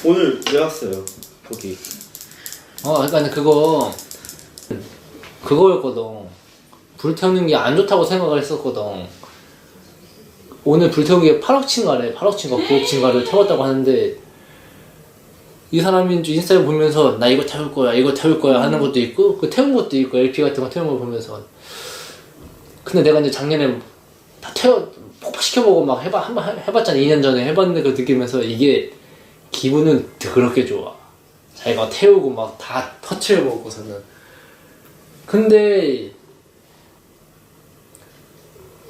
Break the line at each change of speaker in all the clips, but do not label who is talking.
오늘 왜 왔어요? 거기.
그러니까 그거였거든. 불태우는 게 안 좋다고 생각을 했었거든. 오늘 불태운 게 8억치인가래. 8억치인가 9억치인가를 태웠다고 하는데, 이 사람이 인스타를 보면서 나 이거 태울 거야, 이거 태울 거야 하는 것도 있고, 그 태운 것도 있고, LP 같은 거 태운 거 보면서. 근데 내가 이제 작년에 다 폭파시켜보고 막 한번 해봤잖아. 2년 전에 해봤는데 그거 느끼면서 이게 기분은 그렇게 좋아. 자기가 태우고 막 다 터치해보고서는. 근데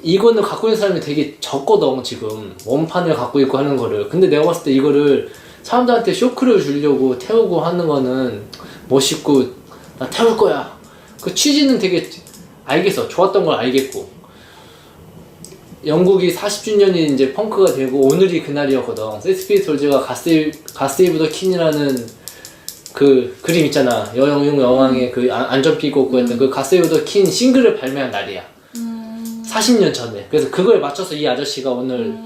이거는 갖고 있는 사람이 되게 적거든 지금. 원판을 갖고 있고 하는 거를. 근데 내가 봤을 때 이거를 사람들한테 쇼크를 주려고 태우고 하는 거는 멋있고 나 태울 거야. 그 취지는 되게 알겠어. 좋았던 걸 알겠고. 영국이 40주년이 이제 펑크가 되고 오늘이 그날이었거든. 세스피 솔즈가 가세이브 더 킨이라는 그 그림 있잖아. 여왕의 그 안전피 입고 했던 그 가세이브 더 킨 싱글을 발매한 날이야. 40년 전에. 그래서 그거에 맞춰서 이 아저씨가 오늘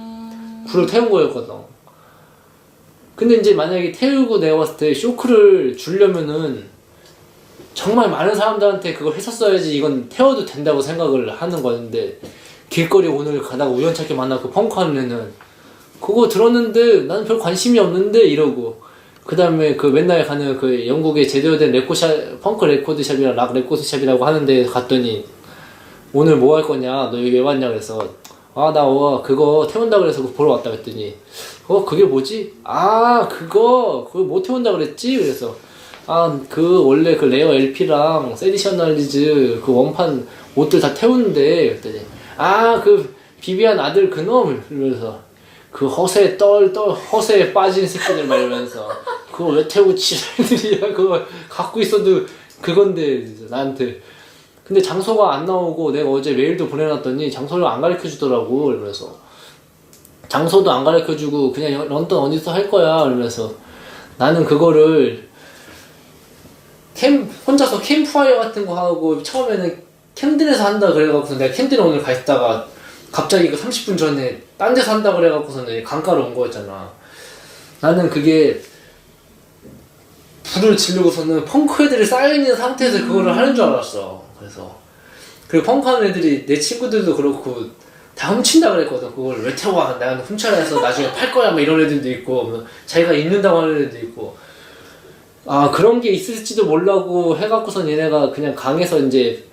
불을 태운 거였거든. 근데 이제 만약에 태우고 내가 봤을 때 쇼크를 주려면은 정말 많은 사람들한테 그걸 했었어야지 이건 태워도 된다고 생각을 하는 거였는데, 길거리 오늘 가다가 우연찮게 만나 그 펑크하는 애는 그거 들었는데 나는 별 관심이 없는데 이러고, 그 다음에 그 맨날 가는 그 영국의 제대로 된 레코샵, 펑크 레코드샵이랑 락 레코드샵이라고 하는데 갔더니 오늘 뭐 할 거냐, 너 여기 왜 왔냐 그래서 나 그거 태운다 그래서 그거 보러 왔다 그랬더니 그게 뭐지? 그거 못 태운다 그랬지? 그래서 그 원래 그 레어 LP랑 세디셔널리즈 그 원판 옷들 다 태우는데 그랬더니 그 비비안 아들 그놈 이러면서 그 허세에 빠진 새끼들 막 이러면서 그거 왜 태우고 지랄들이야, 그거 갖고 있어도 그건데 나한테. 근데 장소가 안 나오고 내가 어제 메일도 보내놨더니 장소를 안 가르쳐주더라고. 그러면서 장소도 안 가르쳐주고 그냥 런던 어디서 할 거야 그러면서, 나는 그거를 혼자서 캠프파이어 같은 거 하고 처음에는 캔들에서 한다 그래갖고서 내가 캔들에 오늘 가 있다가 갑자기 그 30분 전에 딴 데서 한다 그래갖고서는 강가로 온 거였잖아. 나는 그게 불을 지르고서는 펑크 애들이 쌓여있는 상태에서 그거를 하는 줄 알았어. 그래서 그리고 펑크하는 애들이 내 친구들도 그렇고 다 훔친다 그랬거든. 그걸 왜 태워? 내가 훔쳐라 해서 나중에 팔 거야 막 이런 애들도 있고, 자기가 있는다고 하는 애들도 있고. 그런 게 있을지도 몰라고 해갖고선 얘네가 그냥 강에서 이제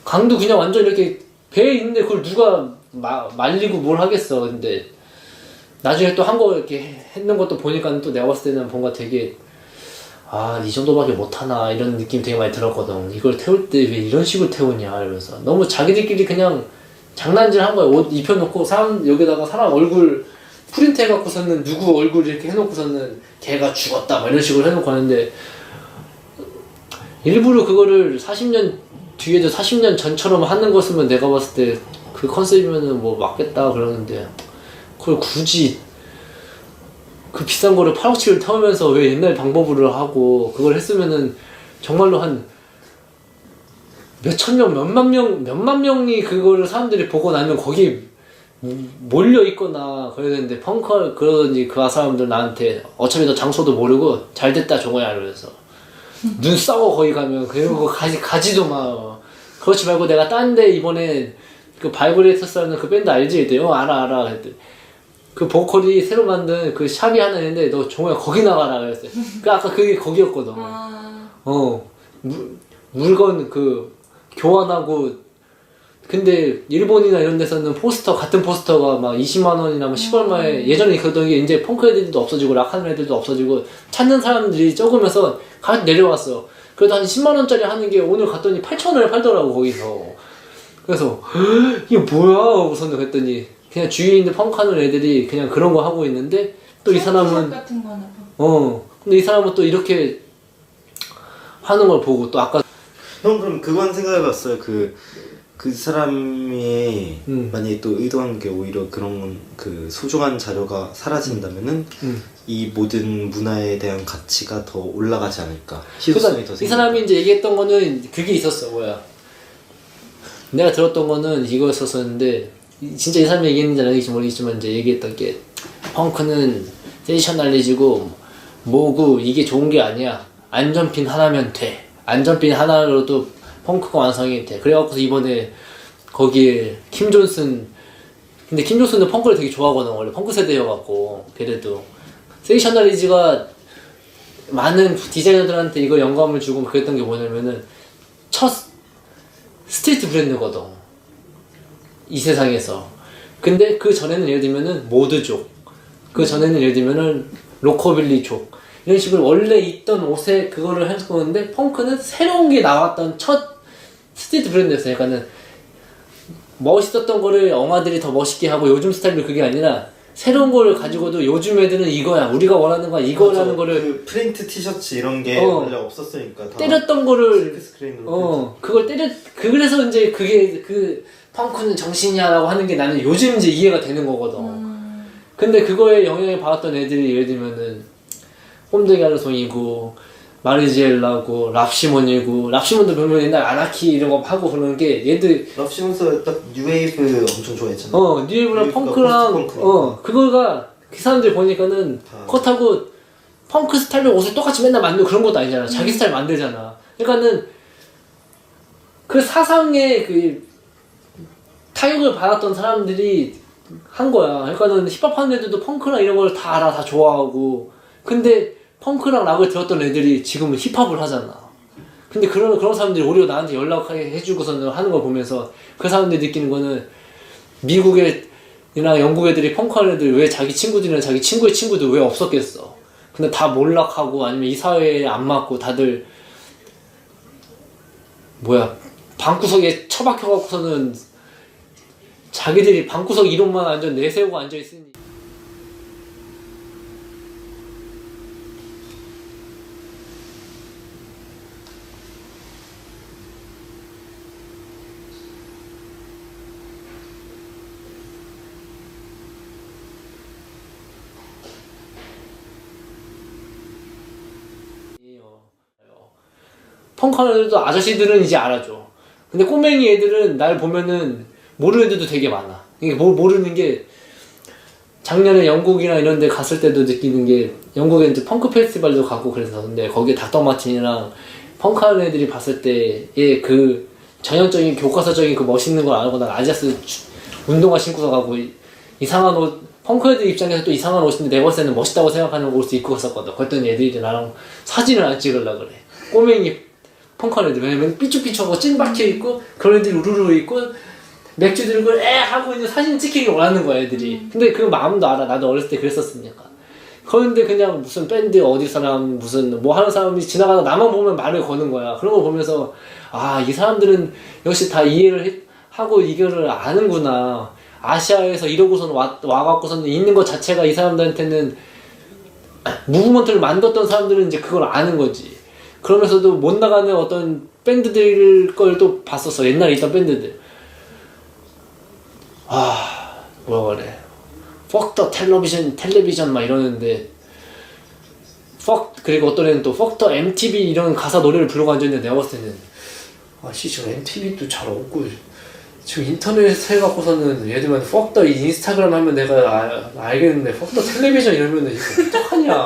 강도 그냥 완전 이렇게 배에 있는데 그걸 누가 말리고 뭘 하겠어. 근데 나중에 또 한 거 이렇게 했는 것도 보니까 또 내가 봤을 때는 뭔가 되게 이 정도밖에 못하나 이런 느낌이 되게 많이 들었거든. 이걸 태울 때 왜 이런 식으로 태우냐 이러면서 너무 자기들끼리 그냥 장난질 한 거야. 옷 입혀놓고 여기다가 사람 얼굴 프린트 해갖고서는 누구 얼굴 이렇게 해놓고서는 걔가 죽었다 막 이런 식으로 해놓고 하는데, 일부러 그거를 40년 뒤에도 40년 전처럼 하는 것이면 내가 봤을 때 그 컨셉이면은 뭐 맞겠다 그러는데, 그걸 굳이 그 비싼 거를 8억치를 태우면서 왜 옛날 방법으로 하고, 그걸 했으면은 정말로 한 몇천 명, 몇만 명이 그거를 사람들이 보고 나면 거기 몰려있거나 그래야 되는데, 그러더니 그 사람들 나한테 어차피 너 장소도 모르고 잘 됐다 저거야 이러면서 눈 싸고 거기 가면 그리고 가지도 마. 그렇지 말고 내가 딴 데 이번에 그 바이브레이터스라는 그 밴드 알지? 그랬더니 알아 했더니 그 보컬이 새로 만든 그 샵이 하나 있는데 너 정말 거기 나가라 그랬어요. 아까 그게 거기였거든. 물건 그 교환하고. 근데 일본이나 이런 데서는 같은 포스터가 막 20만 원이나 뭐 10얼마에, 예전에 그러던 게 이제 펑크 애들도 없어지고 락하는 애들도 없어지고 찾는 사람들이 적으면서 가격 내려왔어. 그래도 한 10만 원짜리 하는 게 오늘 갔더니 8,000원에 팔더라고 거기서. 그래서 이게 뭐야? 우선 그랬더니 그냥 주위에 있는 펑크하는 애들이 그냥 그런 거 하고 있는데 또 이 사람은
같은 거나 봐.
근데 이 사람은 또 이렇게 하는 걸 보고 또 아까
형 그럼 그건 생각해봤어요? 그 사람이 만약에 또 의도한 게 오히려 그런 그 소중한 자료가 사라진다면은 이 모든 문화에 대한 가치가 더 올라가지 않을까? 희소성이 더
이
생길까?
사람이 이제 얘기했던 거는 그게 있었어. 뭐야, 내가 들었던 거는 이거였었는데 진짜 이 사람이 얘기했는지 안 얘기했는지 모르겠지만 이제 얘기했던 게 펑크는 센세이셔널리지고 뭐고 이게 좋은 게 아니야. 안전핀 하나면 돼. 안전핀 하나로도 펑크가 완성이 돼. 그래갖고서 이번에 거기에 킴 존슨, 근데 킴 존슨은 펑크를 되게 좋아하거든. 원래 펑크 세대여갖고. 그래도 세이셔널리지가 많은 디자이너들한테 이거 영감을 주고 그랬던 게 뭐냐면은 첫 스트리트 브랜드거든, 이 세상에서. 근데 그 전에는 예를 들면은 모드족, 그 전에는 예를 들면은 로커빌리족, 이런 식으로 원래 있던 옷에 그거를 했었는데 펑크는 새로운 게 나왔던 첫 스트리트 브랜드였어요. 그러니까는 멋있었던 거를 엉아들이 더 멋있게 하고 요즘 스타일로 그게 아니라 새로운 거를 가지고도 요즘 애들은 이거야, 우리가 원하는 거야, 이거라는
맞아.
거를
그 프린트 티셔츠 이런 게 원래 없었으니까 다
때렸던 거를
실크 스크린으로
그걸 그래서 이제 그게 그 펑크는 정신이야라고 하는 게 나는 요즘 이제 이해가 되는 거거든. 근데 그거에 영향을 받았던 애들이 예를 들면은 홈데갈송이고 마리지엘라고 랍시몬이고, 랍시몬도 보면 옛날 아나키 이런 거 하고 그러는 게 얘들
랍시몬스 딱 뉴웨이브 엄청 좋아했잖아.
뉴웨이브랑 펑크랑 그거가 그 사람들 보니까는 그렇다고 펑크 스타일로 옷을 똑같이 맨날 만들고 그런 것도 아니잖아. 자기 스타일 만들잖아. 그러니까는 그 사상의 그 타격을 받았던 사람들이 한 거야. 그러니까는 힙합 하는 애들도 펑크랑 이런 걸 다 알아, 다 좋아하고. 근데 펑크랑 락을 들었던 애들이 지금은 힙합을 하잖아. 근데 그런 사람들이 오히려 나한테 연락해주고서는 하는 걸 보면서 그 사람들이 느끼는 거는 미국이나 영국 애들이 펑크 하는 애들 왜 자기 친구들이나 자기 친구의 친구들 왜 없었겠어. 근데 다 몰락하고 아니면 이 사회에 안 맞고 다들 뭐야, 방구석에 처박혀갖고서는 자기들이 방구석 이론만 완전 내세우고 앉아있으니. 펑크하는 애들도 아저씨들은 이제 알아줘. 근데 꼬맹이 애들은 날 보면은 모르는 애들도 되게 많아. 이게 모르는 게, 작년에 영국이나 이런 데 갔을 때도 느끼는 게, 영국에 이제 펑크 페스티벌도 가고 그래서, 근데 거기에 닥터 마틴이랑 펑크하는 애들이 봤을 때의 그 전형적인 교과서적인 그 멋있는 걸 알고, 난 아디다스 운동화 신고서 가고 이상한 옷, 펑크 애들 입장에서 또 이상한 옷인데 내 봤을 때는 멋있다고 생각하는 옷을 입고 갔었거든. 그랬더니 애들이 나랑 사진을 안 찍으려고 그래. 꼬맹이 펑크하는 애들, 왜냐면 삐쭉삐쭉하고 찐 박혀있고 그런 애들이 우르르 있고 맥주 들고 하고 있는 사진 찍히기 원하는 거야 애들이. 근데 그 마음도 알아. 나도 어렸을 때 그랬었으니까. 그런데 그냥 무슨 밴드 어디 사람 무슨 뭐 하는 사람이 지나가다 나만 보면 말을 거는 거야. 그런 거 보면서 아, 이 사람들은 역시 다 이해를 하고 이거를 아는구나. 아시아에서 이러고서는 와갖고서는 있는 것 자체가 이 사람들한테는, 무브먼트를 만들었던 사람들은 이제 그걸 아는 거지. 그러면서도 못 나가는 어떤 밴드들 걸 또 봤었어. 옛날에 있던 밴드들. 뭐라 그래. Fuck the 텔레비전 막 이러는데, 그리고 어떤 애는 또 Fuck the MTV 이런 가사 노래를 부르고 앉아있는데 내가 봤을 때는 지금 MTV도 잘 없고 지금 인터넷 해갖고서는 예를 들면 Fuck the 인스타그램 하면 내가 알겠는데 Fuck the 텔레비전 이러면은 이거 어떡하냐.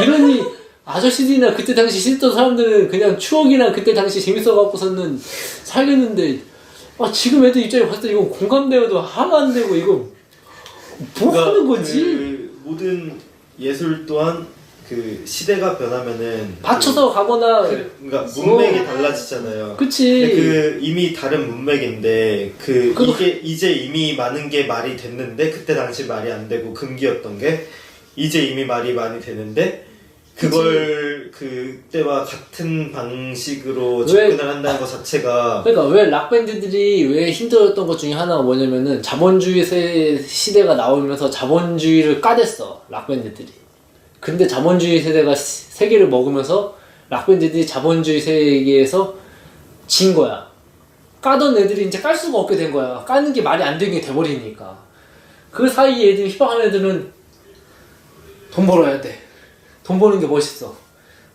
이러니 아저씨들이나 그때 당시 씻던 사람들은 그냥 추억이나 그때 당시 재밌어갖고서는 살겠는데, 지금 애들 입장에 봤을 때 이건 공감되어도 하나도 안 되고 이거 뭐 하는 거지?
그 모든 예술 또한 그 시대가 변하면은
받쳐서 가거나
그러니까 문맥이 달라지잖아요.
그치.
근데 그 이미 다른 문맥인데 이게 이제 이미 많은 게 말이 됐는데 그때 당시 말이 안 되고 금기였던 게 이제 이미 말이 많이 되는데 그걸 그때와 같은 방식으로
왜-
접근을 한다는 것 자체가
그러니까 왜 락밴드들이 왜 힘들었던 것 중에 하나가 뭐냐면은 자본주의 시대가 나오면서 자본주의를 까댔어 락밴드들이. 근데 자본주의 세대가 세계를 먹으면서 락밴드들이 자본주의 세계에서 진 거야. 까던 애들이 이제 깔 수가 없게 된 거야. 까는 게 말이 안 되는 게 돼버리니까. 그 사이에 애들이 힙합하는 애들은 돈 벌어야 돼. 돈 버는 게 멋있어.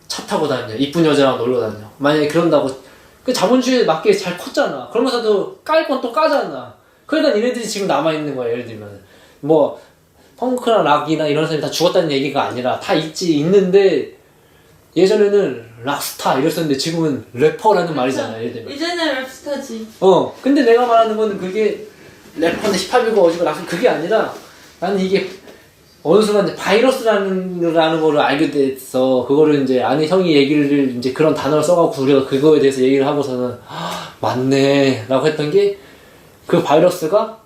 차 타고 다녀. 이쁜 여자랑 놀러 다녀. 만약에 그런다고 그 자본주의에 맞게 잘 컸잖아. 그러면서도 깔 건 또 까잖아. 그러니까 얘네들이 지금 남아있는 거야. 예를 들면 뭐 펑크나 락이나 이런 사람이 다 죽었다는 얘기가 아니라 다 있는데 예전에는 락스타 이랬었는데 지금은 래퍼라는 말이잖아. 예를 들면
이제는 랩스타지.
근데 내가 말하는 건 그게 래퍼인데 힙합이고 어디고 락 그게 아니라 나는 이게 어느 순간 이제 바이러스라는 거를 알게 됐어. 그거를 이제 아는 형이 얘기를 이제 그런 단어를 써갖고 우리가 그거에 대해서 얘기를 하고서는 맞네 라고 했던 게 그 바이러스가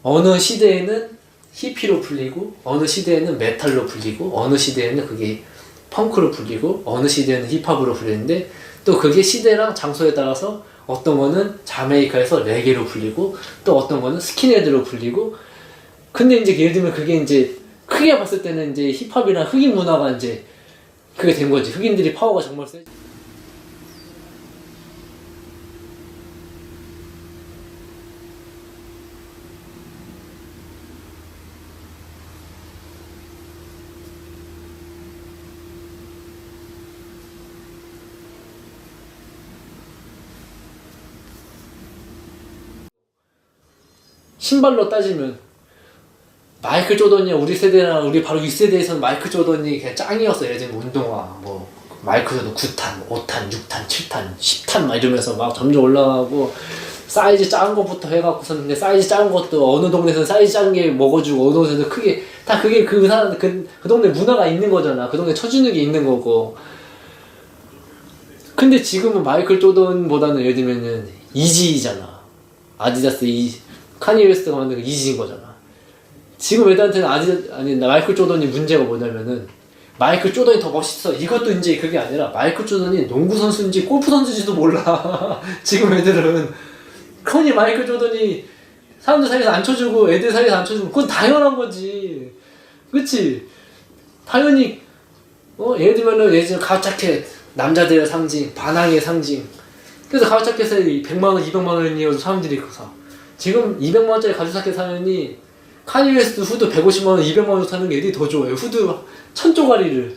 어느 시대에는 히피로 불리고 어느 시대에는 메탈로 불리고 어느 시대에는 그게 펑크로 불리고 어느 시대에는 힙합으로 불리는데 또 그게 시대랑 장소에 따라서 어떤 거는 자메이카에서 레게로 불리고 또 어떤 거는 스킨헤드로 불리고 근데 이제 예를 들면 그게 이제 크게 봤을 때는 이제 힙합이랑 흑인 문화가 이제 그게 된 거지. 흑인들이 파워가 정말 세. 신발로 따지면 마이클 조던이 우리 세대랑 우리 바로 윗세대에서는 마이클 조던이 그냥 짱이었어. 예를 들면 운동화 뭐 마이클 조던 9탄, 5탄, 6탄, 7탄, 10탄 막 이러면서 막 점점 올라가고 사이즈 작은 것부터 해갖고서는 근데 사이즈 작은 것도 어느 동네에서는 사이즈 작은 게 먹어주고 어느 동네에서는 크게 다 그게 그 사람 그 동네 문화가 있는 거잖아. 그 동네 쳐주는 게 있는 거고. 근데 지금은 마이클 조던보다는 예를 들면은 이지잖아. 아디다스 카니 웨스트가 만든 그 이지인 거잖아. 지금 애들한테는 마이클 조던이 문제가 뭐냐면은 마이클 조던이 더 멋있어. 이것도 이제 그게 아니라 마이클 조던이 농구 선수인지 골프 선수인지도 몰라. 지금 애들은 흔히 마이클 조던이 사람들 사이에서 안 쳐주고 애들 사이에서 안 쳐주고 그건 당연한 거지. 그치? 당연히 예를 들면은 예전 가오자켓 남자들의 상징, 반항의 상징. 그래서 가오자켓에 100만원, 200만원이어도 사람들이 그거 사. 지금 200만원짜리 가죽자켓 사면이 카니 웨스트 후드 150만원, 200만원 사는 게 애들이 더 좋아해. 후드 1000조가리를.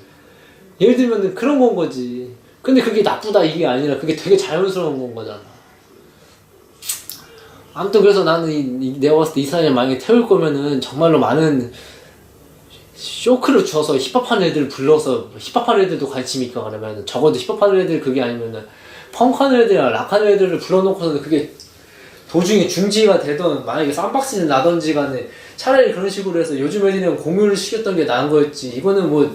예를 들면 그런 건 거지. 근데 그게 나쁘다 이게 아니라 그게 되게 자연스러운 건 거잖아. 아무튼 그래서 나는 내가 봤을 때 이 사람이 만약에 태울 거면은 정말로 많은 쇼크를 줘서 힙합하는 애들 불러서 힙합하는 애들도 관심 있고 그러면 적어도 힙합하는 애들 그게 아니면은 펑크하는 애들이랑 락하는 애들을 불러놓고서는 그게 도중에 중지가 되던 만약에 쌈박스는 나던지 간에 차라리 그런 식으로 해서 요즘 애들이랑 공유를 시켰던 게 나은 거였지. 이거는 뭐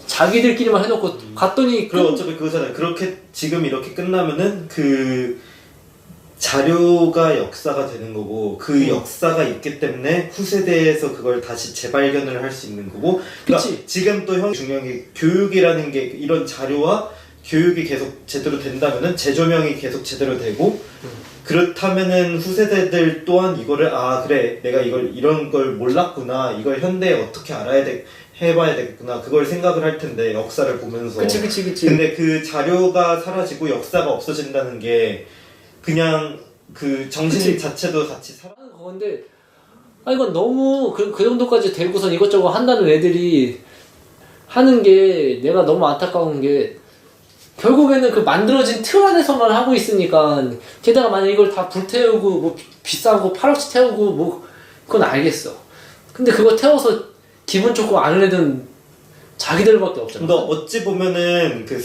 자기들끼리만 해놓고 갔더니
그럼 어차피 그거잖아요. 그렇게 지금 이렇게 끝나면은 그 자료가 역사가 되는 거고 그 역사가 있기 때문에 후세대에서 그걸 다시 재발견을 할 수 있는 거고 그러니까
그치.
지금 또 형 중요한 게 교육이라는 게 이런 자료와 교육이 계속 제대로 된다면은 재조명이 계속 제대로 되고 그렇다면은 후세대들 또한 이거를 그래 내가 이런 걸 몰랐구나 이걸 현대에 어떻게 해봐야 되겠구나 그걸 생각을 할 텐데 역사를 보면서
그치.
근데 그 자료가 사라지고 역사가 없어진다는 게 그냥 그 정신 자체도 같이
하는 건데 이건 너무 그 정도까지 되고선 이것저것 한다는 애들이 하는 게 내가 너무 안타까운 게 결국에는 그 만들어진 틀 안에서만 하고 있으니까 게다가 만약 이걸 다 불태우고 뭐 비싼 거 8억치 태우고 뭐 그건 알겠어. 근데 그거 태워서 기분 좋고 아는 애들은 자기들밖에 없잖아.
근데 어찌 보면은 그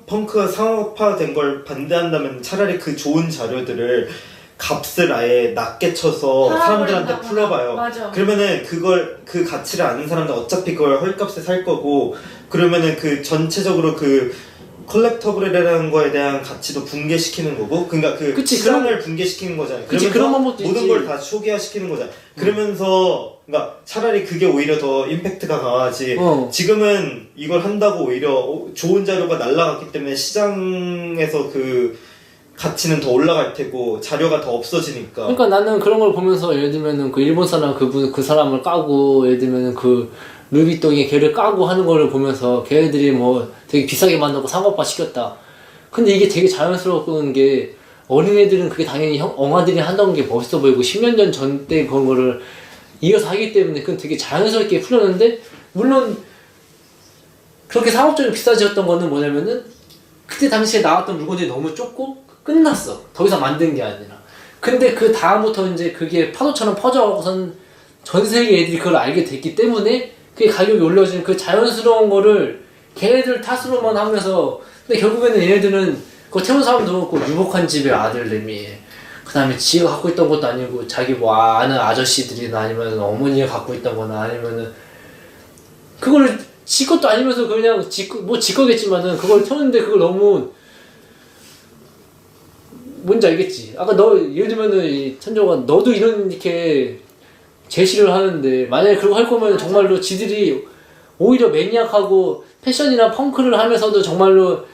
펑크가 상업화된 걸 반대한다면 차라리 그 좋은 자료들을 값을 아예 낮게 쳐서 사람들한테 풀어봐요.
맞아.
그러면은 그 가치를 아는 사람들 어차피 그걸 헐값에 살 거고 그러면은 그 전체적으로 그 컬렉터블이라는 거에 대한 가치도 붕괴시키는 거고 그러니까 그
그치,
시장을 붕괴시키는 거잖아요.
그치, 그런 방법도
모든
있지.
걸 다 초기화시키는 거잖아요. 그러면서 그러니까 차라리 그게 오히려 더 임팩트가 강하지. 지금은 이걸 한다고 오히려 좋은 자료가 날라갔기 때문에 시장에서 그 가치는 더 올라갈 테고 자료가 더 없어지니까.
그러니까 나는 그런 걸 보면서 예를 들면은 그 일본 사람 그 사람을 까고 예를 들면은 그 루이비통이 걔를 까고 하는 거를 보면서 걔네들이 뭐 되게 비싸게 만들고 상업화 시켰다. 근데 이게 되게 자연스러운 게 어린애들은 그게 당연히 엉아들이 한다는 게 멋있어 보이고 10년 전 때 그런 거를 이어서 하기 때문에 그건 되게 자연스럽게 풀렸는데 물론 그렇게 상업적으로 비싸졌던 거는 뭐냐면은 그때 당시에 나왔던 물건들이 너무 좁고 끝났어. 더 이상 만든 게 아니라. 근데 그 다음부터 이제 그게 파도처럼 퍼져가고선 전 세계 애들이 그걸 알게 됐기 때문에 그게 가격이 올려진 그 자연스러운 거를 걔네들 탓으로만 하면서 근데 결국에는 얘네들은 그 태운 사람도 그렇고 유복한 집의 아들내미 그 다음에 지가 갖고 있던 것도 아니고 자기 뭐 아는 아저씨들이나 아니면 어머니가 갖고 있던 거나 아니면은 그걸 지 것도 아니면서 그냥 지 거겠지만은 그걸 태우는데 그걸 너무 뭔지 알겠지? 아까 너 예를 들면은 이 천조가 너도 이렇게 제시를 하는데 만약에 그거 할 거면 정말로 지들이 오히려 매니악하고 패션이나 펑크를 하면서도 정말로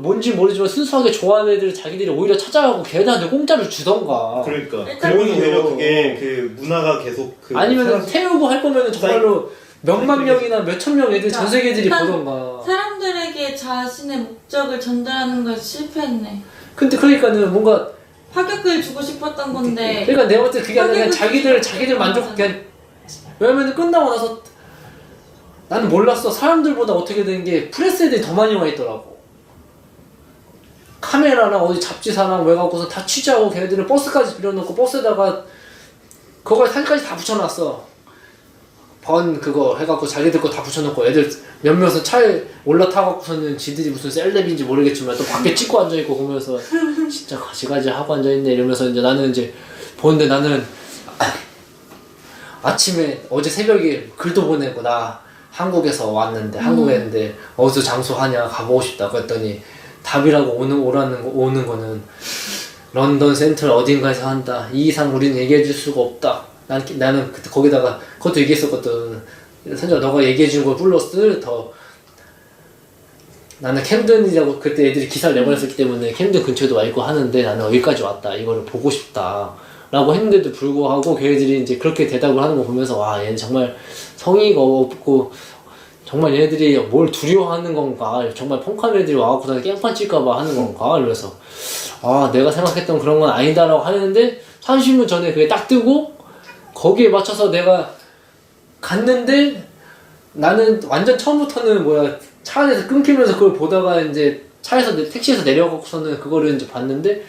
뭔지 모르지만 순수하게 좋아하는 애들을 자기들이 오히려 찾아가고 걔네한테 공짜를 주던가.
그러니까 오히려 그게 그 문화가 계속
아니면 태우고 할 거면 정말로 몇만 명이나 몇천 명 애들 전 세계 애들이 보던가.
사람들에게 자신의 목적을 전달하는 걸 실패했네.
근데 그러니까는 뭔가
파격을 주고 싶었던 건데.
그러니까 내가 볼 때 그게 아니라 자기들 만족하게. 왜냐면 끝나고 나서 나는 몰랐어. 사람들보다 어떻게 된 게 프레스 애들이 더 많이 와 있더라고. 카메라랑 어디 잡지사랑 왜 갖고서 다 취재하고 걔네들은 버스까지 빌려놓고 버스에다가 그거에 사진까지 다 붙여놨어. 그거 해갖고 자기들 거 다 붙여놓고 애들 몇몇은 차에 올라타갖고서는 지들이 무슨 셀럽인지 모르겠지만 또 밖에 찍고 앉아있고 보면서 진짜 가지가지 하고 앉아있네 이러면서 이제 나는 이제 보는데 나는 아침에 어제 새벽에 글도 보내고 나 한국에서 왔는데 한국에 있는데 어디서 장소하냐 가보고 싶다 그랬더니 답이라고 오는 거는 런던 센트럴 어딘가에서 한다. 이 이상 우리는 얘기해줄 수가 없다. 나는 그때 거기다가 그것도 얘기했었거든. 선주야 너가 얘기해준 걸 플러스 더 나는 캠든이라고 그때 애들이 기사를 내보냈었기 때문에 캠든 근처에도 와 있고 하는데 나는 여기까지 왔다. 이거를 보고 싶다. 라고 했는데도 불구하고 걔네들이 이제 그렇게 대답을 하는 거 보면서 와 얘는 정말 성의가 없고 정말 얘네들이 뭘 두려워하는 건가 정말 펑크한 애들이 와갖고 깽판 칠까봐 하는 건가 이러면서 아 내가 생각했던 그런 건 아니다라고 하는데 30분 전에 그게 딱 뜨고 거기에 맞춰서 내가 갔는데 나는 완전 처음부터는 차 안에서 끊기면서 그걸 보다가 이제 택시에서 내려가고서는 그거를 이제 봤는데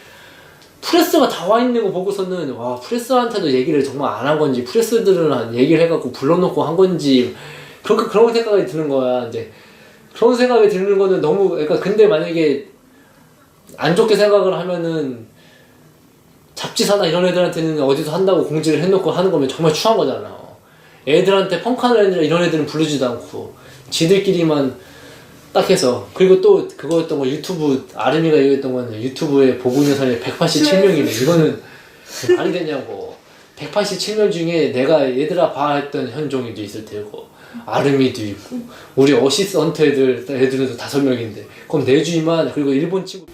프레스가 다 와 있는 거 보고서는 와 프레스한테도 얘기를 정말 안 한 건지 프레스들은 얘기를 해갖고 불러놓고 한 건지 그런 생각이 드는 거야. 이제 그런 생각이 드는 거는 너무 그러니까 근데 만약에 안 좋게 생각을 하면은 잡지사나 이런 애들한테는 어디서 한다고 공지를 해놓고 하는 거면 정말 추한 거잖아. 애들한테 펑크하는 애들 이런 애들은 부르지도 않고 지들끼리만 딱 해서 그리고 또 그거였던 거 유튜브 아름이가 얘기했던 건 유튜브에 보고 있는 사람이 187명이네. 이거는 말이 되냐고. 187명 중에 내가 얘들아 봐 했던 현종이도 있을 테고 아름이도 있고 우리 어시스턴트 애들도 5명인데 그럼 내주이만 그리고 일본 친구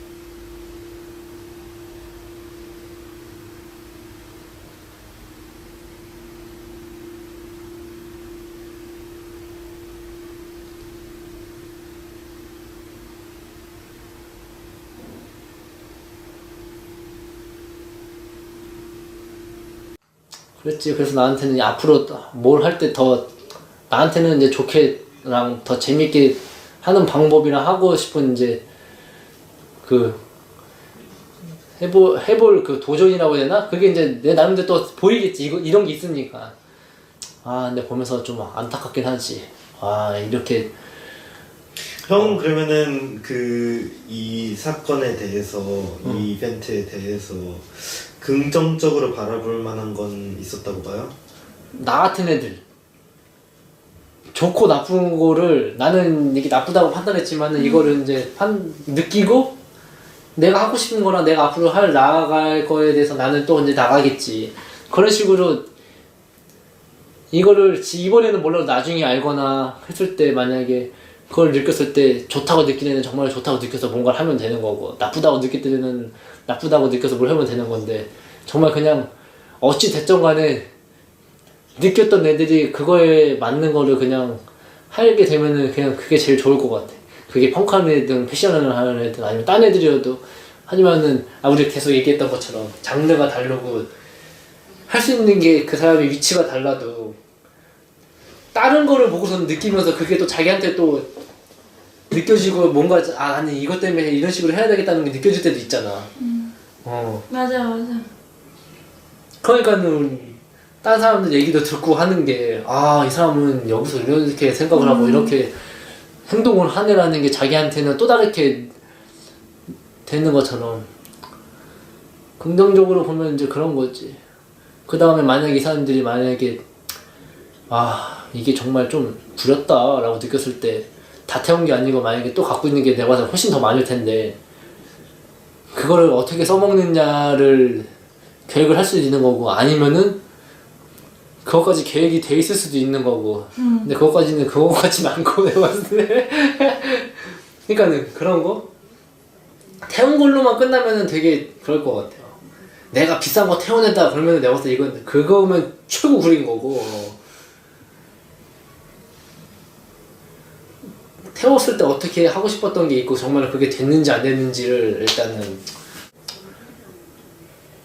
그랬지. 그래서 나한테는 앞으로 뭘 할 때 더 나한테는 이제 좋게랑 더 재밌게 하는 방법이랑 하고 싶은 이제 그 해볼 그 도전이라고 해야 되나? 그게 이제 내 나름대로 또 보이겠지. 이런 게 있으니까. 아 근데 보면서 좀 안타깝긴 하지. 아 이렇게
형 그러면은 이 사건에 대해서 이 이벤트에 대해서 긍정적으로 바라볼 만한 건 있었다고 봐요?
나 같은 애들 좋고 나쁜 거를 나는 이게 나쁘다고 판단했지만은 이거를 이제 느끼고 내가 하고 싶은 거랑 내가 앞으로 나아갈 거에 대해서 나는 또 이제 나가겠지. 그런 식으로 이거를 이번에는 몰라도 나중에 알거나 했을 때 만약에 그걸 느꼈을 때 좋다고 느낄 때는 정말 좋다고 느껴서 뭔가를 하면 되는 거고 나쁘다고 느낄 때는 나쁘다고 느껴서 뭘 하면 되는 건데 정말 그냥 어찌 됐든 간에 느꼈던 애들이 그거에 맞는 거를 그냥 하게 되면은 그냥 그게 제일 좋을 것 같아. 그게 펑크하는 애든 패션을 하는 애든 아니면 딴 애들이어도 하지만은 우리 계속 얘기했던 것처럼 장르가 다르고 할 수 있는 게 그 사람의 위치가 달라도 다른 거를 보고서는 느끼면서 그게 또 자기한테 또 느껴지고 뭔가 아니 이것 때문에 이런 식으로 해야 되겠다는 게 느껴질 때도 있잖아.
맞아.
그러니까는 다른 사람들 얘기도 듣고 하는 게 이 사람은 여기서 이렇게 생각을 하고 이렇게 행동을 하네라는 게 자기한테는 또 다르게 되는 것처럼 긍정적으로 보면 이제 그런 거지. 그 다음에 만약에 이 사람들이 만약에 이게 정말 좀 부렸다라고 느꼈을 때 다 태운 게 아니고 만약에 또 갖고 있는 게 내가 봐서 훨씬 더 많을 텐데 그거를 어떻게 써먹느냐를 계획을 할 수도 있는 거고 아니면은 그것까지 계획이 돼 있을 수도 있는 거고 근데 그것까지는 그거 같진 않고 내가 봤을 때 그러니까는 그런 거 태운 걸로만 끝나면은 되게 그럴 것 같아요. 내가 비싼 거 태워낸다 그러면 내가 봤을 때 이건 그거면 최고 구린 거고 태웠을 때 어떻게 하고 싶었던 게 있고 정말 그게 됐는지 안 됐는지를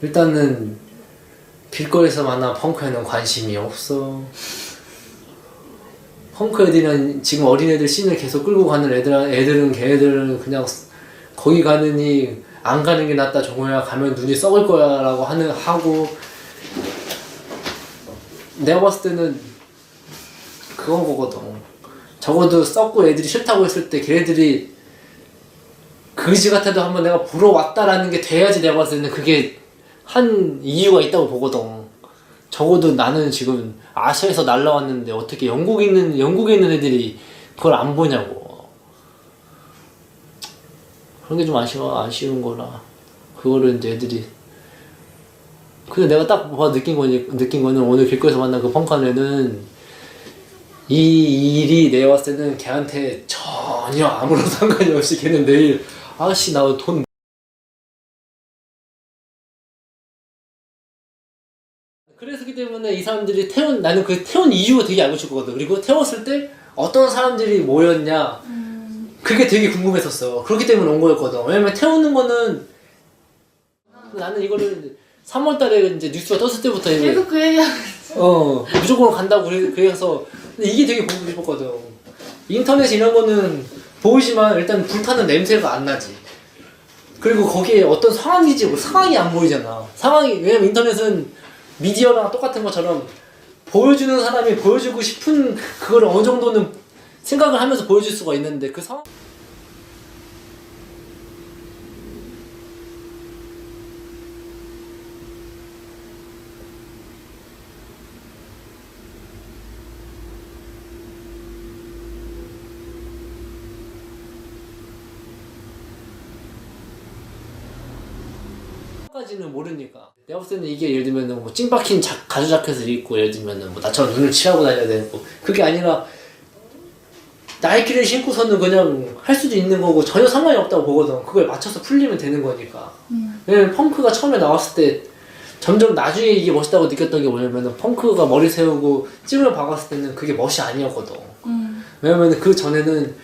일단은 길거리에서 만난 펑크에는 관심이 없어. 펑크 애들이랑 지금 어린애들 씬을 계속 끌고 가는 걔네들은 그냥 거기 가느니 안 가는 게 낫다 정우야 가면 눈이 썩을 거야 라고 하고 내가 봤을 때는 그건 거거든. 적어도 썩고 애들이 싫다고 했을 때 걔네들이 그지 같아도 한번 내가 보러 왔다라는 게 돼야지 내가 봤을 때는 그게 한 이유가 있다고 보거든. 적어도 나는 지금 아시아에서 날라왔는데 어떻게 영국에 있는 애들이 그걸 안 보냐고. 그런 게 좀 아쉬운 거라. 그거를 이제 애들이. 근데 내가 딱 느낀 거는 오늘 길거리에서 만난 그 펑크한 애는 이 일이 내가 봤을 때는 걔한테 전혀 아무런 상관이 없이 걔는 내일 아씨 나 돈 그래서기 때문에 이 사람들이 나는 그 태운 이유가 되게 알고 싶거든. 그리고 태웠을 때 어떤 사람들이 모였냐 그게 되게 궁금했었어. 그렇기 때문에 온 거였거든. 왜냐면 태우는 거는 나는 이거를 3월달에 이제 뉴스가 떴을 때부터
계속 그 얘기하고
무조건 간다고 그래서 근데 이게 되게 보고 싶었거든. 인터넷 이런 거는 보이지만 일단 불타는 냄새가 안 나지. 그리고 거기에 어떤 상황이지 뭐 상황이 안 보이잖아. 왜냐면 인터넷은 미디어랑 똑같은 것처럼 보여주는 사람이 보여주고 싶은 그걸 어느 정도는 생각을 하면서 보여줄 수가 있는데 그 상황 까지는 모르니까. 내가 봤을 때는 이게 예를 들면은 뭐 찡박힌 가죽 자켓을 입고 예를 들면은 뭐 나처럼 눈을 칠하고 다녀야 되고 그게 아니라 나이키를 신고서는 그냥 할 수도 있는 거고 전혀 상관이 없다고 보거든. 그거에 맞춰서 풀리면 되는 거니까. 왜냐면 펑크가 처음에 나왔을 때 점점 나중에 이게 멋있다고 느꼈던 게 뭐냐면은 펑크가 머리 세우고 찜을 박았을 때는 그게 멋이 아니었거든. 왜냐면 그 전에는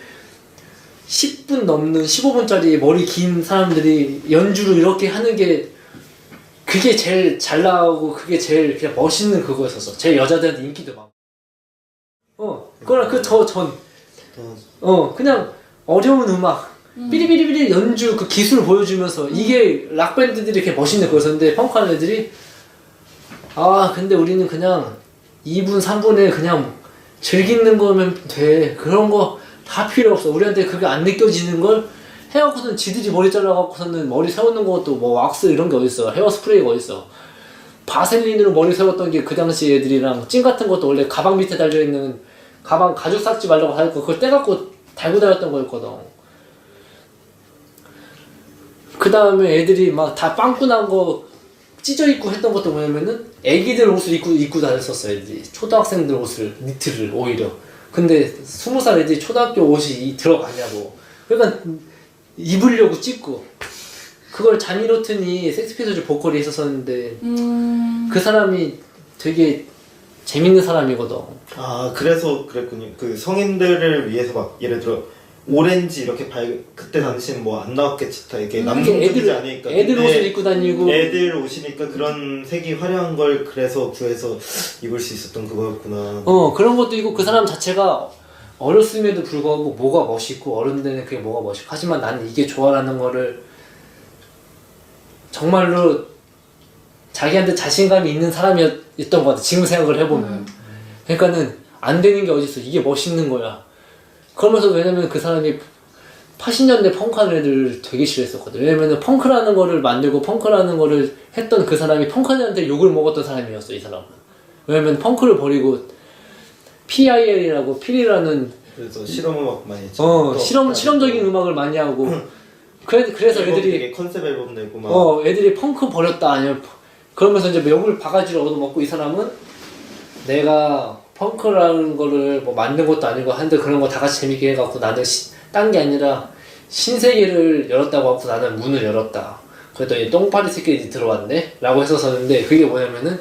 10분 넘는 15분짜리 머리 긴 사람들이 연주를 이렇게 하는 게 그게 제일 잘 나오고 그게 제일 그냥 멋있는 그거였었어. 제일 여자들한테 인기도 많고. 그거랑 그 더 전. 그냥 어려운 음악, 삐리삐리삐리 연주 그 기술을 보여주면서 이게 락밴드들이 이렇게 멋있는 거였었는데 펑크하는 애들이 근데 우리는 그냥 2분, 3분에 그냥 즐기는 거면 돼. 그런 거 다 필요 없어. 우리한테 그게 안 느껴지는 걸 해갖고서는 지들이 머리 잘라갖고서는 머리 세우는 것도 뭐 왁스 이런 게 어딨어. 헤어스프레이가 어딨어. 바셀린으로 머리 세웠던 게 그 당시 애들이랑 찜 같은 것도 원래 가방 밑에 달려있는 가방 가죽 삭지 말라고 하고 그걸 떼갖고 달고 다녔던 거였거든. 그 다음에 애들이 막 다 빵꾸 난 거 찢어 입고 했던 것도 뭐냐면은 애기들 옷을 입고 다녔었어요. 애들이. 초등학생들 옷을, 니트를 오히려. 근데 20살 애들이 초등학교 옷이 들어가냐고. 그러니까 입으려고 찍고. 그걸 자니 로튼이 섹스피스톨즈 보컬이 했었었는데 그 사람이 되게 재밌는 사람이거든.
아 그래서 그랬군요. 그 성인들을 위해서 막 예를 들어 오렌지 이렇게 그때 당시엔 뭐 안 나왔겠지 다 이게 남성적이지 않으니까
애들 옷을 입고 다니고
애들 옷이니까 그런 색이 화려한 걸 그래서 구해서 입을 수 있었던 그거였구나.
그런 것도 있고 그 사람 자체가 어렸음에도 불구하고 뭐가 멋있고 어른 되는 그게 뭐가 멋있고 하지만 나는 이게 좋아라는 거를 정말로 자기한테 자신감이 있는 사람이었던 것 같아. 지금 생각을 해보면. 그러니까는 안 되는 게 어딨어. 이게 멋있는 거야. 그러면서 왜냐면 그 사람이 80년대 펑크하는 애들 되게 싫어했었거든. 왜냐면은 펑크라는 거를 만들고 펑크라는 거를 했던 그 사람이 펑크한테 욕을 먹었던 사람이었어, 이 사람은. 왜냐면 펑크를 버리고 PIL이라고 필이라는
그래서 실험음악 많이 했죠.
실험적인 음악을 많이 하고 그래서 애들이
되게 컨셉 앨범 내고 막
애들이 펑크 버렸다 아니면 그러면서 이제 욕을 바가지로 얻어먹고 이 사람은 내가 펑크라는 거를 뭐 만든 것도 아니고 하는데 그런 거 다 같이 재밌게 해갖고 나는 딴 게 아니라 신세계를 열었다고 하고 나는 문을 열었다. 그랬더니 똥파리 새끼들이 들어왔네? 라고 했었었는데 그게 뭐냐면은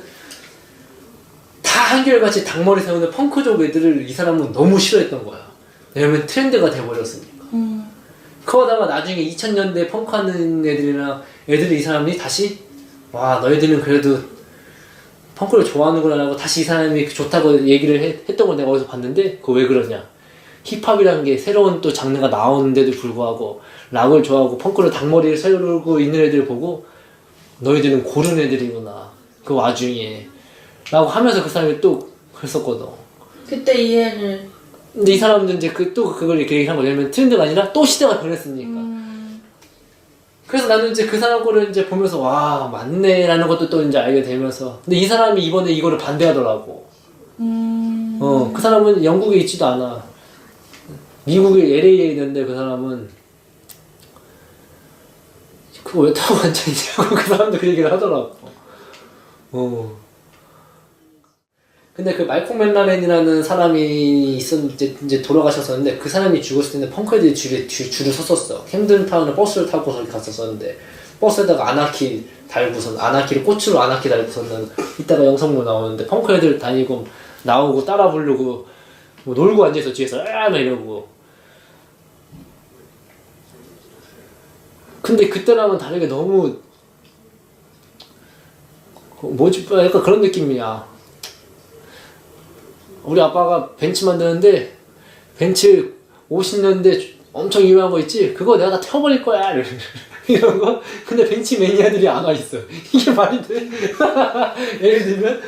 다 한결같이 닭머리 세우는 펑크족 애들을 이 사람은 너무 싫어했던 거야. 왜냐면 트렌드가 돼버렸으니까. 그러다가 나중에 2000년대 펑크하는 애들이랑 애들이 이 사람이 다시 와 너희들은 그래도 펑크를 좋아하는구나 라고 다시 이 사람이 좋다고 얘기를 했던 걸 내가 어디서 봤는데 그거 왜 그러냐. 힙합이라는 게 새로운 또 장르가 나오는데도 불구하고 락을 좋아하고 펑크를 닭머리를 세우고 있는 애들 보고 너희들은 고른 애들이구나 그 와중에 라고 하면서 그 사람이 또 그랬었거든.
그때 이해를.
근데 이 사람들은 이제 또 그걸 이렇게 얘기한 거냐면 왜냐면 트렌드가 아니라 또 시대가 변했으니까. 그래서 나는 이제 그 사람 거를 이제 보면서 와 맞네 라는 것도 또 이제 알게 되면서 근데 이 사람이 이번에 이거를 반대하더라고. 그 사람은 영국에 있지도 않아. 미국에 LA에 있는데 그 사람은 그거 왜 타고 앉아있냐고 그 사람도 그 얘기를 하더라고. 근데 그 말콤 맥라렌이라는 사람이 이제 돌아가셨었는데 그 사람이 죽었을 때는 펑크애들이 줄을 섰었어. 캠든타운에 버스를 타고 거기 갔었었는데 버스에다가 아나키 달고선 아나키를 꽃으로 아나키 달고서는 이따가 영상으로 나오는데 펑크애들 다니고 나오고 따라 부르고 뭐 놀고 앉아있어 뒤에서 막 이러고. 근데 그때랑은 다르게 너무 뭐지 약간 그런 느낌이야. 우리 아빠가 벤츠 만드는데 벤츠 50년대 엄청 유명한 거 있지? 그거 내가 다 태워버릴 거야 이런 거. 근데 벤츠 매니아들이 안 와 있어. 이게 말이 돼? 예를 들면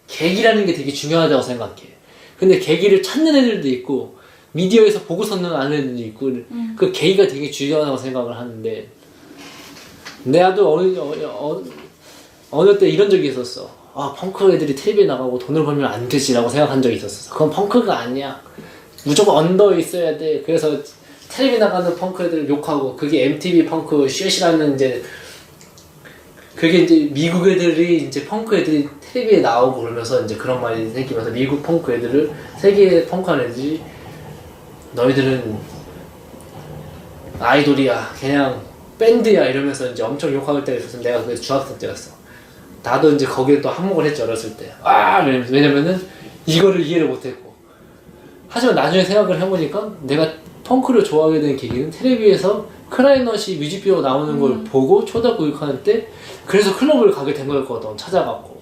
계기라는 게 되게 중요하다고 생각해. 근데 계기를 찾는 애들도 있고 미디어에서 보고서는 아는 애들도 있고 그 계기가 되게 중요하다고 생각을 하는데 내가도 어느 때 이런 적이 있었어. 아 펑크 애들이 텔레비에 나가고 돈을 벌면 안 되지라고 생각한 적이 있었어. 그건 펑크가 아니야. 무조건 언더에 있어야 돼. 그래서 텔레비 나가는 펑크 애들을 욕하고 그게 MTV 펑크 쉣이라는 이제 그게 이제 미국 애들이 이제 펑크 애들이 텔레비에 나오고 그러면서 이제 그런 말이 생기면서 미국 펑크 애들을 세계 펑크하는 애들이 너희들은 아이돌이야 그냥 밴드야 이러면서 이제 엄청 욕할 때가 있었어. 내가 그게 중학생 때였어. 나도 이제 거기에 또 한몫을 했지 어렸을 때. 왜냐면은 이거를 이해를 못했고. 하지만 나중에 생각을 해보니까 내가 펑크를 좋아하게 된 계기는 텔레비에서 크라이넛이 뮤직비디오 나오는 걸 보고 초등학교 6학년 때 그래서 클럽을 가게 된 거였거든. 찾아갖고.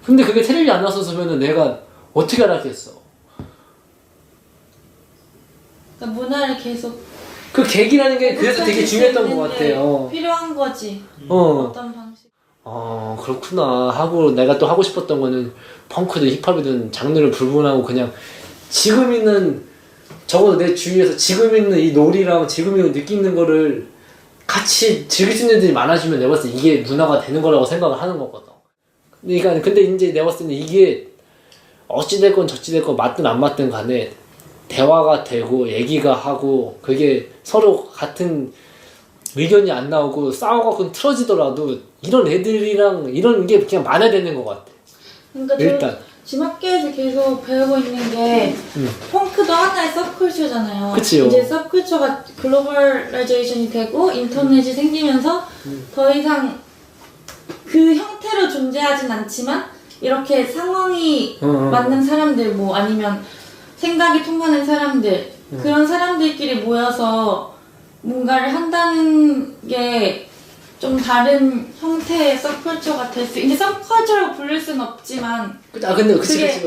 근데 그게 텔레비 안 나왔었으면 내가 어떻게 알았겠어.
그러니까 문화를 계속
그 계기라는 게 그래서 되게 중요했던 것 같아요.
필요한 거지.
어떤
방식.
그렇구나 하고 내가 또 하고 싶었던 거는 펑크든 힙합이든 장르를 불문하고 그냥 지금 있는 적어도 내 주위에서 지금 있는 이 놀이랑 지금 있는 느끼는 거를 같이 즐길 수 있는 애들이 많아지면 내가 봤을 때 이게 문화가 되는 거라고 생각을 하는 거거든. 그러니까 근데 이제 내가 봤을 때는 이게 어찌됐건 저찌됐건 맞든 안 맞든 간에 대화가 되고 얘기가 하고 그게 서로 같은 의견이 안 나오고 싸워갖고 틀어지더라도 이런 애들이랑 이런 게 그냥 많아야 되는 것 같아.
그러니까
일단
지금 학교에서 계속 배우고 있는 게 펑크도 하나의 서브컬처잖아요.
그치요.
이제 서브컬처가 글로벌라이제이션이 되고 인터넷이 생기면서 더 이상 그 형태로 존재하진 않지만 이렇게 상황이 맞는 사람들 뭐 아니면 생각이 통하는 사람들 그런 사람들끼리 모여서 뭔가를 한다는 게 좀 다른 형태의 서브컬처가 될 수. 이제 서브컬처라고 부를 수는 없지만.
근데 그치.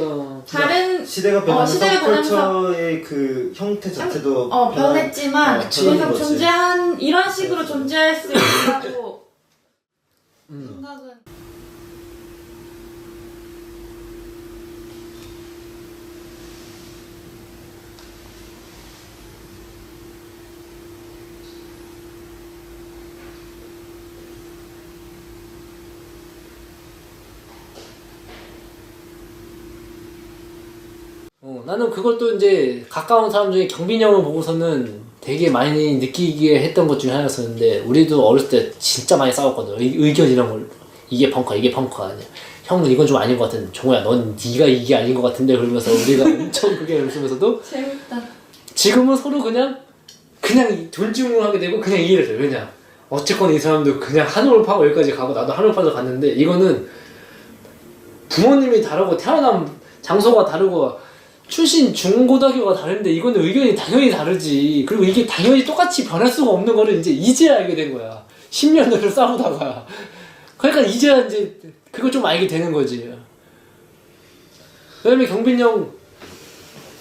다른
시대가 변하면서
시대가
컬처의 그 형태 자체도
변했지만
그치.
계속 존재한 이런 식으로 존재할 수 있다고 생각은.
나는 그걸 또 이제 가까운 사람 중에 경빈이 형을 보고서는 되게 많이 느끼게 했던 것 중에 하나였었는데 우리도 어렸을 때 진짜 많이 싸웠거든. 의견 이런 걸 이게 펑커 이게 펑커 아니야. 형은 이건 좀 아닌 것 같은데 종호야 넌 네가 이게 아닌 것 같은데 그러면서 우리가 엄청 그게 웃으면서도
재밌다.
지금은 서로 그냥 존중을 하게 되고 그냥 이해를 해요. 왜냐 어쨌건 이 사람도 그냥 한올 파고 여기까지 가고 나도 한올 파서 갔는데 이거는 부모님이 다르고 태어난 장소가 다르고 출신 중고등학교가 다른데 이거는 의견이 당연히 다르지. 그리고 이게 당연히 똑같이 변할 수가 없는 거를 이제야 알게 된 거야. 10년을 싸우다가. 그러니까 이제야 이제 그걸 좀 알게 되는 거지. 왜냐면 경빈이 형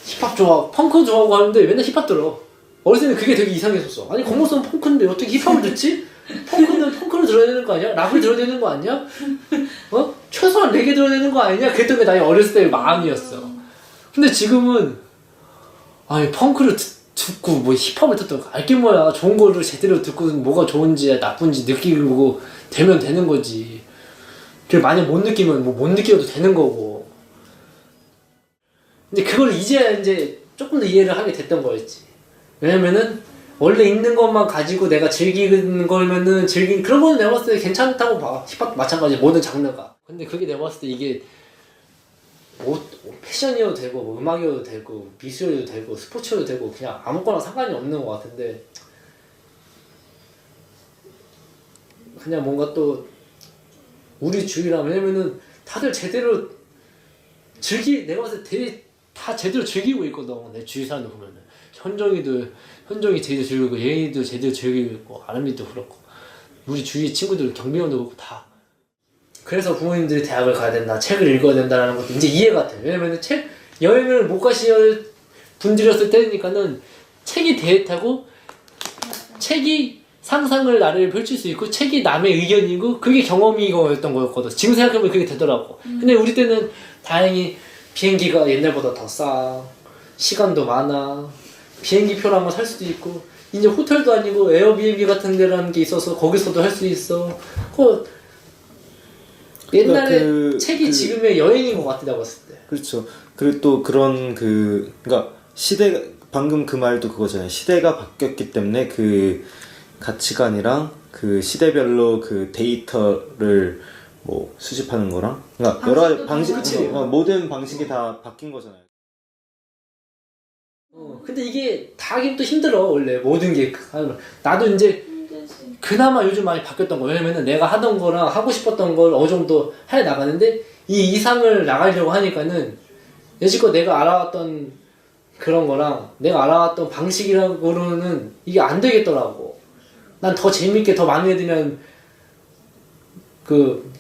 힙합 좋아, 펑크 좋아하고 하는데 맨날 힙합 들어. 어렸을 때는 그게 되게 이상했었어. 아니 겉모습은 펑크인데 어떻게 힙합을 듣지? 펑크는 펑크를 들어야 되는 거 아니야? 락을 들어야 되는 거 아니야? 최소한 레게 들어야 되는 거 아니냐? 그랬던 게 나의 어렸을 때의 마음이었어. 근데 지금은 아니 펑크를 듣고 뭐 힙합을 듣고 알게 뭐야. 좋은 거를 제대로 듣고 뭐가 좋은지 나쁜지 느끼고 되면 되는 거지. 그리고 만약 못 느끼면 뭐 못 느껴도 되는 거고. 근데 그걸 이제 조금 더 이해를 하게 됐던 거였지. 왜냐면은 원래 있는 것만 가지고 내가 즐기는 거면은 그런 거는 내가 봤을 때 괜찮다고 봐. 힙합도 마찬가지 모든 장르가. 근데 그게 내가 봤을 때 이게 뭐 패션이어도 되고 뭐 음악이어도 되고 미술이어도 되고 스포츠여도 되고 그냥 아무거나 상관이 없는 것 같은데 그냥 뭔가 또 우리 주위라 왜냐면은 다들 제대로 내가 봤을 때 되게 다 제대로 즐기고 있거든. 내 주위 사람들 보면은 현정이 제대로 즐기고 예인이도 제대로 즐기고 있고 아름이도 그렇고 우리 주위 친구들 경비원도 그렇고 다. 그래서 부모님들이 대학을 가야 된다, 책을 읽어야 된다라는 것도 이제 이해가 돼. 왜냐면은 여행을 못 가실 분들이었을 때니까는 책이 데이트하고 책이 상상을 나를 펼칠 수 있고 책이 남의 의견이고 그게 경험이었던 거였거든. 지금 생각해보면 그게 되더라고. 근데 우리 때는 다행히 비행기가 옛날보다 더 싸, 시간도 많아, 비행기 표라면 살 수도 있고 이제 호텔도 아니고 에어비앤비 같은 데라는 게 있어서 거기서도 할 수 있어. 옛날에 책이 지금의 여행인 것 같다 봤을 때.
그렇죠. 그리고 또 그런 그러니까 시대가 방금 그 말도 그거잖아요. 시대가 바뀌었기 때문에 그 가치관이랑 그 시대별로 그 데이터를 뭐 수집하는 거랑 그러니까 여러 방식 모든 방식이 다 바뀐 거잖아요.
근데 이게 다 하긴 또 힘들어 원래 모든 게. 나도 이제 그나마 요즘 많이 바뀌었던 거예요. 왜냐면은 내가 하던 거랑 하고 싶었던 걸 어느 정도 해 나가는데 이 이상을 나가려고 하니까는 여지껏 내가 알아왔던 그런 거랑 내가 알아왔던 방식이랑으로는 이게 안 되겠더라고. 난 더 재밌게 더 많은 애들이랑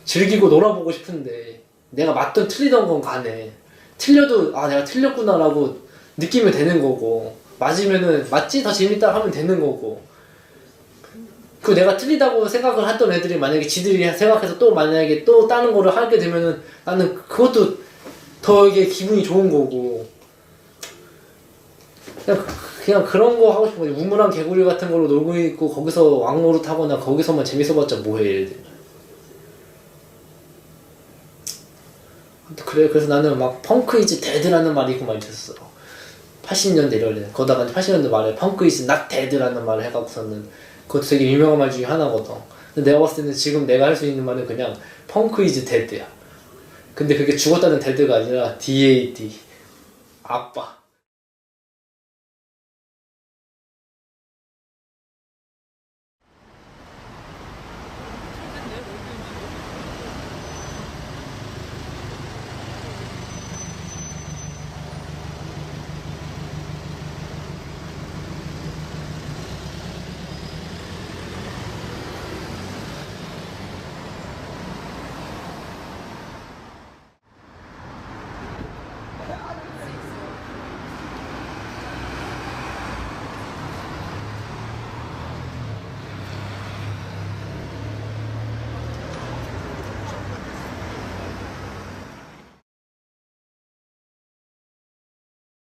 즐기고 놀아보고 싶은데 내가 맞던 틀리던 건 간에 틀려도 내가 틀렸구나라고 느끼면 되는 거고 맞으면은 맞지 더 재밌다 하면 되는 거고 그 내가 틀리다고 생각을 했던 애들이 만약에 지들이 생각해서 또 만약에 또 다른 거를 하게 되면은 나는 그것도 더 이게 기분이 좋은 거고 그냥 그런 거 하고 싶은 거지. 우물안 개구리 같은 걸로 놀고 있고 거기서 왕노릇 하거나 거기서만 재밌어봤자 뭐해 예를 들면. 그래 그래서 나는 막 펑크 이즈 데드라는 말이 있고 막 있었어. 80년대 이럴 때 거다가 80년대 말에 펑크 이즈 not dead라는 말을 해갖고서는 그것도 되게 유명한 말 중에 하나거든. 근데 내가 봤을 때는 지금 내가 할 수 있는 말은 그냥 펑크 이즈 데드야. 근데 그게 죽었다는 데드가 아니라 DAD 아빠.